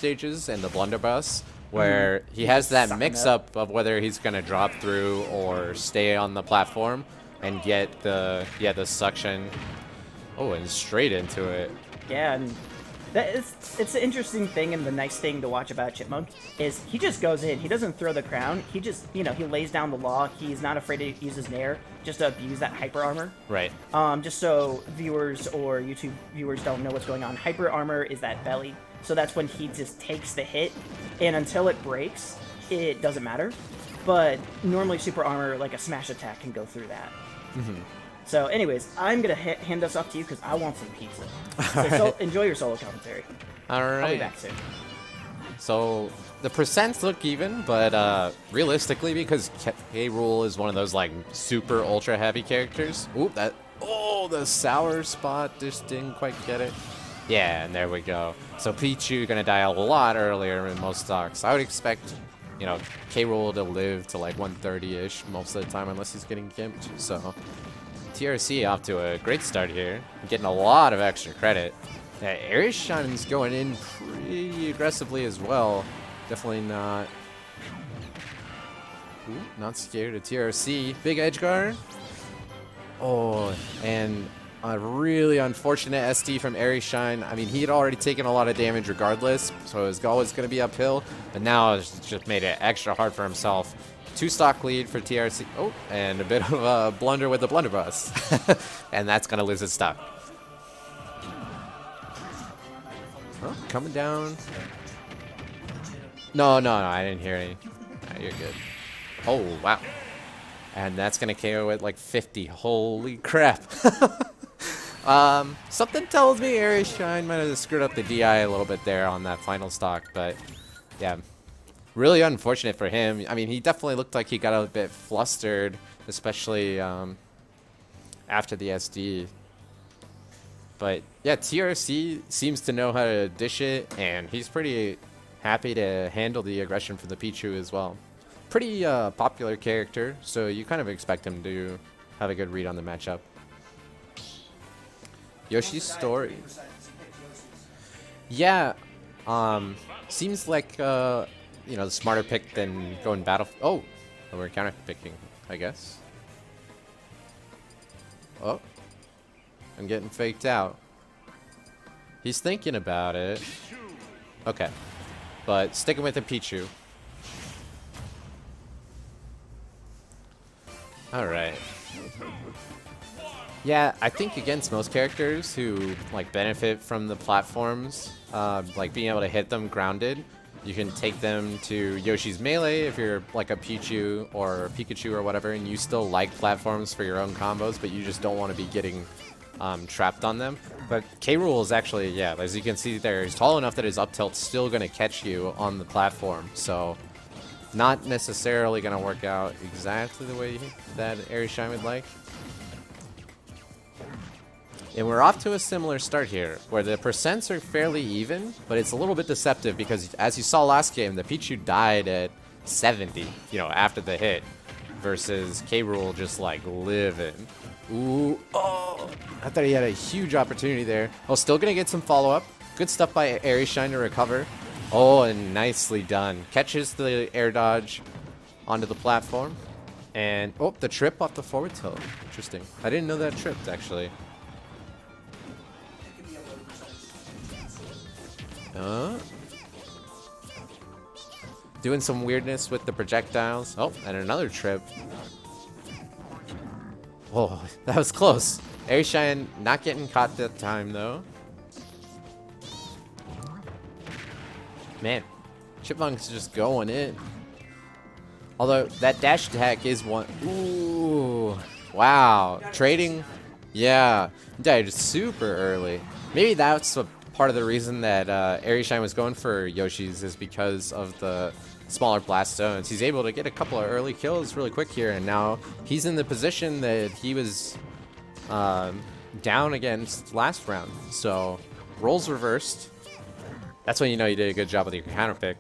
stages and the blunderbuss, where he has that mix-up of whether he's going to drop through or stay on the platform and get the suction. Oh, and straight into it. Yeah, and it's an interesting thing, and the nice thing to watch about Chipmunk is he just goes in. He doesn't throw the crown. He just, he lays down the law. He's not afraid to use his nair just to abuse that hyper armor. Right. Just so viewers or YouTube viewers don't know what's going on, hyper armor is that belly. So that's when he just takes the hit, and until it breaks, it doesn't matter. But normally super armor, like a smash attack, can go through that. Mm-hmm. So anyways, I'm going to hand this off to you because I want some pizza. So enjoy your solo commentary. All right. I'll be back soon. So the percents look even, but realistically, because Rool is one of those like super ultra heavy characters. Ooh, the sour spot just didn't quite get it. Yeah, and there we go. So Pichu gonna die a lot earlier in most stocks. I would expect, Rool to live to like 130-ish most of the time unless he's getting gimped. So TRC off to a great start here, getting a lot of extra credit. Arishine's going in pretty aggressively as well. Definitely not scared of TRC. Big edge guard. Oh, and a really unfortunate SD from Arishine. I mean, he had already taken a lot of damage regardless, so it was always going to be uphill. But now it's just made it extra hard for himself. 2-stock lead for TRC. Oh, and a bit of a blunder with the blunderbuss. And that's going to lose his stock. Oh, coming down. No, I didn't hear any. No, you're good. Oh, wow. And that's going to KO at like 50. Holy crap. Something tells me Arishine might have screwed up the DI a little bit there on that final stock, but yeah. Really unfortunate for him. I mean, he definitely looked like he got a bit flustered, especially after the SD. But yeah, TRC seems to know how to dish it, and he's pretty happy to handle the aggression from the Pichu as well. Pretty popular character, so you kind of expect him to have a good read on the matchup. Yoshi's story. Yeah, seems like the smarter pick than going battle. Oh, we're counter picking, I guess. Oh, I'm getting faked out. He's thinking about it. Okay, but sticking with the Pichu. All right. Yeah, I think against most characters who benefit from the platforms, like being able to hit them grounded, you can take them to Yoshi's Melee if you're like a Pichu or Pikachu or whatever, and you still like platforms for your own combos, but you just don't want to be getting trapped on them. But Rool is actually, yeah, as you can see there, he's tall enough that his up tilt's still going to catch you on the platform. So not necessarily going to work out exactly the way that Arishine would like. And we're off to a similar start here, where the percents are fairly even, but it's a little bit deceptive because, as you saw last game, the Pichu died at 70, after the hit, versus Rool just living. Ooh, oh, I thought he had a huge opportunity there. Oh, still gonna get some follow-up. Good stuff by Arishine to recover. Oh, and nicely done. Catches the air dodge onto the platform. And, oh, the trip off the forward tilt. Interesting. I didn't know that tripped, actually. Doing some weirdness with the projectiles. Oh, and another trip. Oh, that was close. Arishine not getting caught that time, though. Man, Chipmunk's just going in. Although, that dash attack is one. Ooh. Wow. Trading. Yeah. Died super early. Maybe that's a part of the reason that Arishine was going for Yoshi's is because of the smaller blast zones. He's able to get a couple of early kills really quick here, and now he's in the position that he was down against last round. So, roles reversed. That's when you know you did a good job with your counter pick.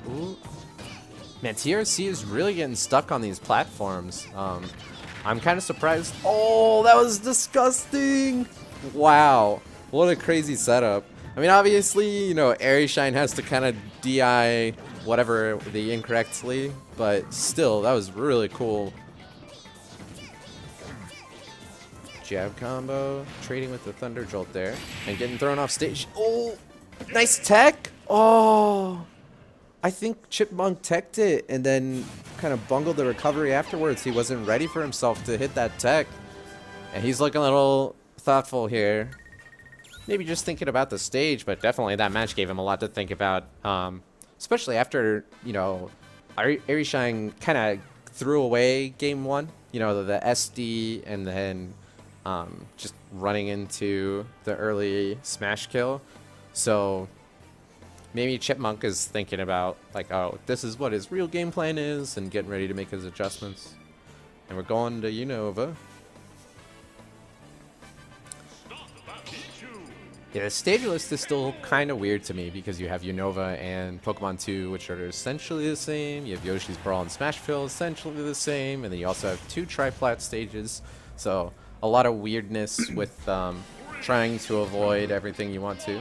Ooh. Man, TRC is really getting stuck on these platforms. I'm kind of surprised. Oh, that was disgusting. Wow. What a crazy setup. I mean, obviously, you know, Arishine has to kind of DI whatever the incorrectly, but still, that was really cool. Jab combo, trading with the Thunder Jolt there, and getting thrown off stage. Oh, nice tech. Oh, I think Chipmunk teched it and then kind of bungled the recovery afterwards. He wasn't ready for himself to hit that tech. And he's looking a little thoughtful here. Maybe just thinking about the stage, but definitely that match gave him a lot to think about. Especially after, you know, Arishine kind of threw away game one. You know, the SD and then just running into the early smash kill. So maybe Chipmunk is thinking about, like, oh, this is what his real game plan is, and getting ready to make his adjustments. And we're going to Unova. Yeah, the stage list is still kind of weird to me because you have Unova and Pokemon 2, which are essentially the same. You have Yoshi's Brawl and Smashville, essentially the same. And then you also have 2 triplat stages. So a lot of weirdness with trying to avoid everything you want to.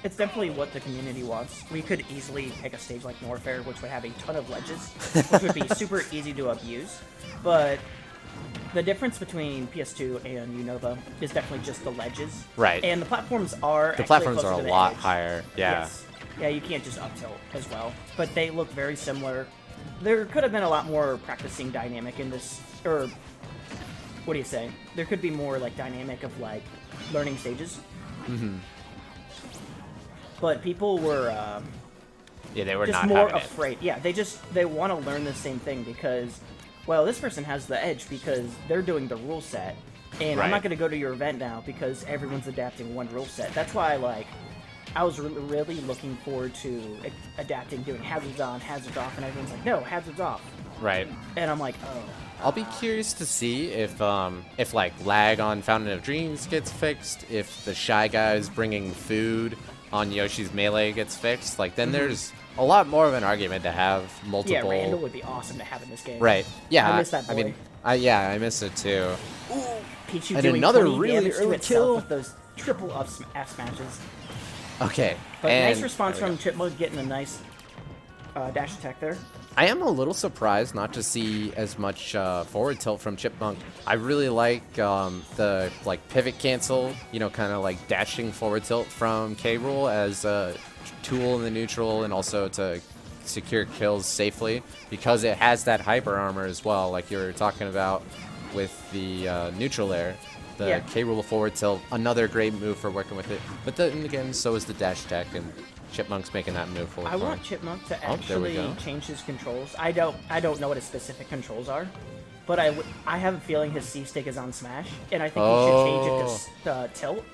It's definitely what the community wants. We could easily pick a stage like Norfair, which would have a ton of ledges, which would be super easy to abuse. But the difference between PS2 and Unova is definitely just the ledges. Right. And the platforms are a lot edge. higher. Yeah. Yes. Yeah, you can't just up tilt as well. But they look very similar. There could have been a lot more practicing dynamic in this, or what do you say? There could be more like dynamic of like learning stages. Mm-hmm. But people were Yeah, they were just not more having afraid. Yeah, they want to learn the same thing because, well, this person has the edge because they're doing the rule set, and I'm not going to go to your event now because everyone's adapting one rule set. That's why, like, I was really looking forward to adapting, doing hazards on, hazards off, and everyone's like, no, hazards off. Right. And I'm like, oh. I'll be curious to see if like lag on Fountain of Dreams gets fixed, if the Shy Guys bringing food on Yoshi's Melee gets fixed. Like, then there's a lot more of an argument to have multiple. Yeah, Randall would be awesome to have in this game. Right. Yeah. I miss that boy. I mean, I miss it too. Ooh, Pichu and doing another 20 really damage to early itself kill with those triple F smashes. Okay. But and nice response from Chipmunk getting a nice dash attack there. I am a little surprised not to see as much forward tilt from Chipmunk. I really like the pivot cancel, you know, kind of like dashing forward tilt from K-Rool as a tool in the neutral and also to secure kills safely because it has that hyper armor as well, like you were talking about with the neutral air. The K-Rool forward tilt, another great move for working with it. But then again, so is the dash attack, and Chipmunk's making that move for I want Chipmunk to actually change his controls. I don't know what his specific controls are, but I have a feeling his C stick is on smash, and I think he should change it to tilt.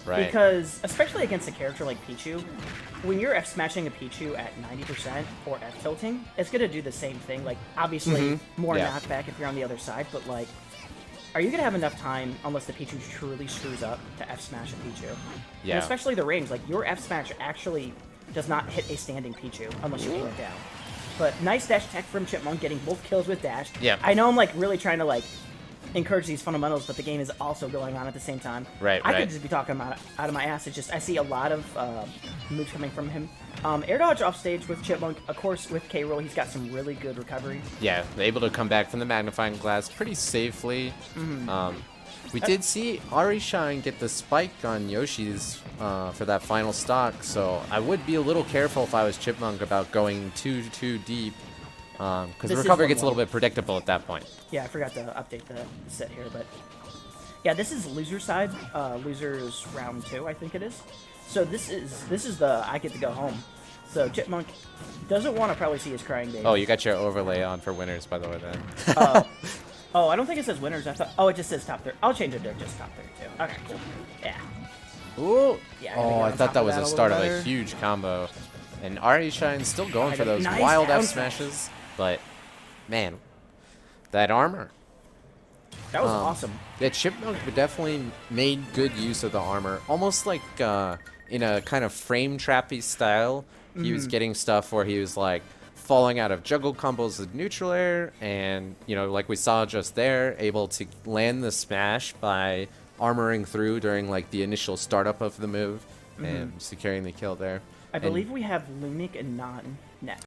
Right. Because especially against a character like Pichu, when you're F smashing a Pichu at 90% or F tilting, it's gonna do the same thing. Like obviously more knockback if you're on the other side, but like, are you gonna have enough time unless the Pichu truly screws up to F smash a Pichu? Yeah. And especially the range, like your F smash actually does not hit a standing Pichu unless you aim it down. But nice dash attack from Chipmunk, getting both kills with dash. Yeah. I know I'm like really trying to like encourage these fundamentals, but the game is also going on at the same time. Right. I could just be talking about out of my ass. It's just I see a lot of moves coming from him. Air dodge off stage with Chipmunk. Of course, with K-Rool, he's got some really good recovery. Yeah, able to come back from the magnifying glass pretty safely. We did see Arishine get the spike on Yoshi's for that final stock, so I would be a little careful if I was Chipmunk about going too deep, because the recovery gets a little bit predictable at that point. Yeah, I forgot to update the set here, but yeah, this is loser side. Losers round 2, I think it is. So this is the I get to go home. So Chipmunk doesn't want to probably see his crying baby. Oh, you got your overlay on for winners, by the way, then. Oh, I don't think it says winners. I thought. Oh, it just says top 30. I'll change it to just top 32. Okay, cool. Yeah. Ooh. Yeah. Oh, I thought that was the start of a huge combo. And Arishine's still going for those wild F smashes, but man, that armor. That was awesome. Yeah, Chipmunk definitely made good use of the armor, almost like in a kind of frame trappy style. He was getting stuff where he was like falling out of juggle combos with neutral air, and you know, like we saw just there, able to land the smash by armoring through during like the initial startup of the move, and securing the kill there. I believe we have Lumic and Nan next.